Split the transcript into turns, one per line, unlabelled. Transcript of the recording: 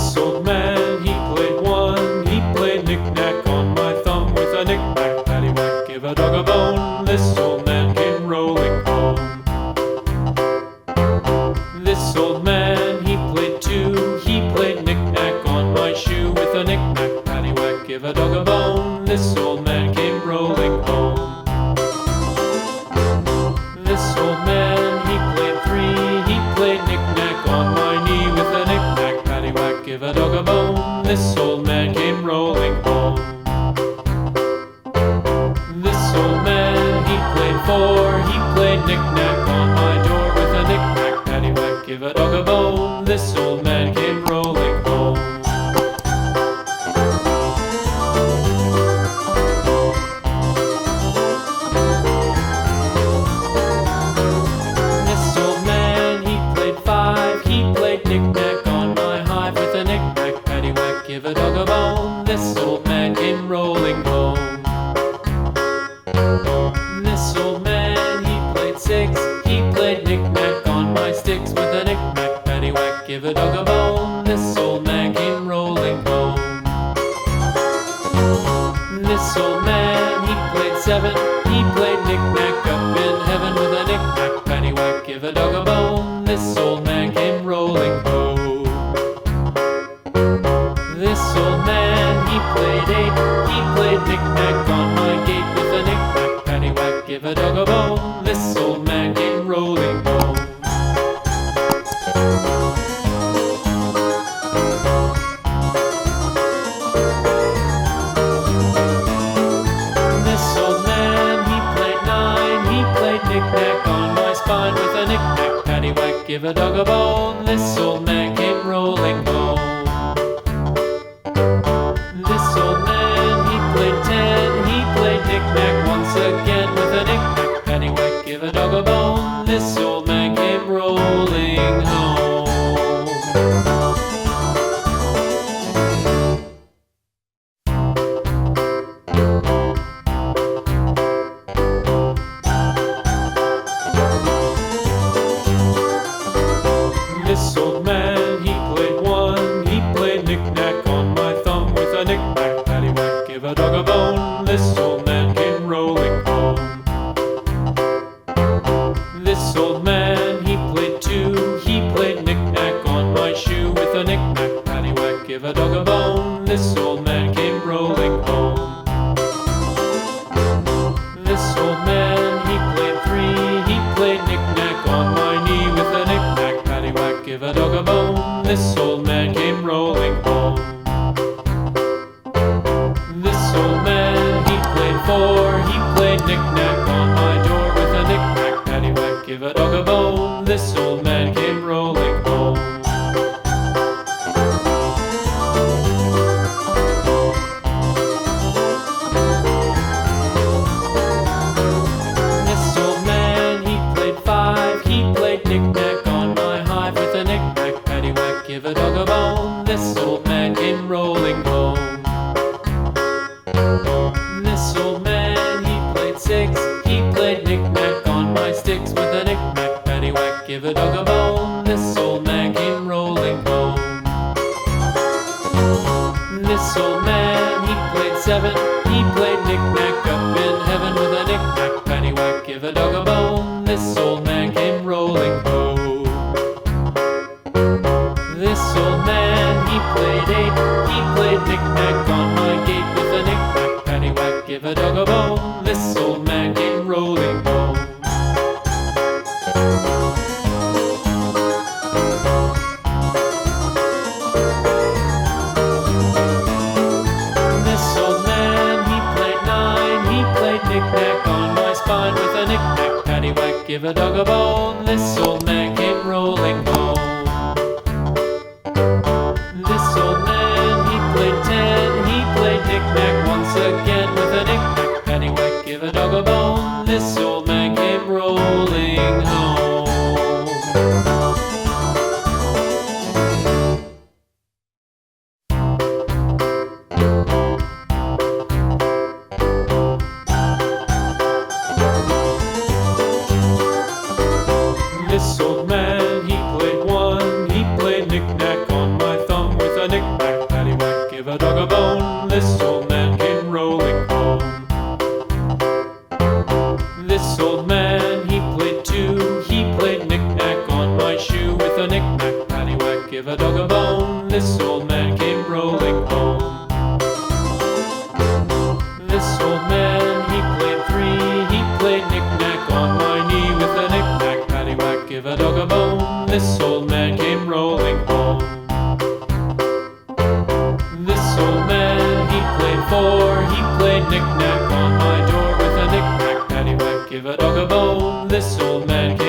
This old man, he played one. He played knick-knack on my thumb with a knick-knack, paddywhack, give a dog a bone. This old man came rolling home. This old man, he played two. He played knick-knack on my shoe with a knick-knack, paddywhack, give a dog a bone. This old man came rolling home. This old man, he played three. He played knick-knack on my knee with a knick-knack, paddywhack, give a dog a bone. This old man came rolling home. This old man, he played four. He played knick-knack on my door with a knick-knack, paddywhack, give a dog a bone. This old man came rolling home. This old man, he played five. He played knick-knack on my hive with a knick-knack, paddywhack, give a dog a bone. This old man came rolling home. This old man, he played six. He played knick-knack on my sticks with a knick-knack, paddywhack, give a dog a bone. This old man came rolling home. This old man, he played seven. He played knick-knack up in heaven with a knick-knack, paddywhack, give a dog a bone. This old man came rolling home. This old man, he played eight. He played knick-knack on my gate with a knick-knack, paddywhack, give a dog a bone. This old man came rolling home. This old man, he played nine. He played knick-knack on my spine with a knick-knack, paddywhack, give a dog a bone. This old man came rolling home. This old man, he played ten. He played knick-knack once again with a knick-knack, paddywhack, give a dog a bone. This old man came rolling home. This old man, he played one. He played knick-knack on my thumb with a knick-knack, paddywhack, give a dog a bone. This old man came rolling home. This old man, he played two. He played knick-knack on my shoe with a knick-knack, paddywhack, give a dog a bone. This old man came rolling home. This old man, he played three. He played knick-knack on my knee with a knick-knack, paddywhack, give a dog a bone. This old man came rolling home. This old man, he played four. He played knick-knack on my door with a knick-knack, paddywhack, give a dog a bone. This old man came rolling home. This old man, he played five. He played knick-knack on my hive with a knick-knack, paddywhack, give a dog a bone. This old man came rolling home. This old man, he played six. He played knick-knack on my sticks with a knick-knack, paddywhack, give a dog a bone. This old man came rolling home. This old man, he played seven. He played knick-knack up in heaven with a knick-knack, paddywhack, give a dog a bone. This old man came rolling home. This old man, he played eight. He played knick-knack on my gate with a knick-knack, paddywhack, give a dog a bone. This old man came rolling home. This old man, he played nine. He played knick-knack on my spine with a knick-knack, paddywhack, give a dog a bone. This old man came rolling home. This old man, he played ten. He played knick-knack once again with a knick-knack, paddywhack, give a dog a bone. This old man came rolling home. This old man, he played one. this old man came rolling home. This old man, he played three. He played knick-knack on my knee with a knick-knack, paddywhack, give a dog a bone. This old man came rolling home. This old man, he played four. He played knick-knack on my door with a knick-knack, paddywhack, give a dog a bone. This old man came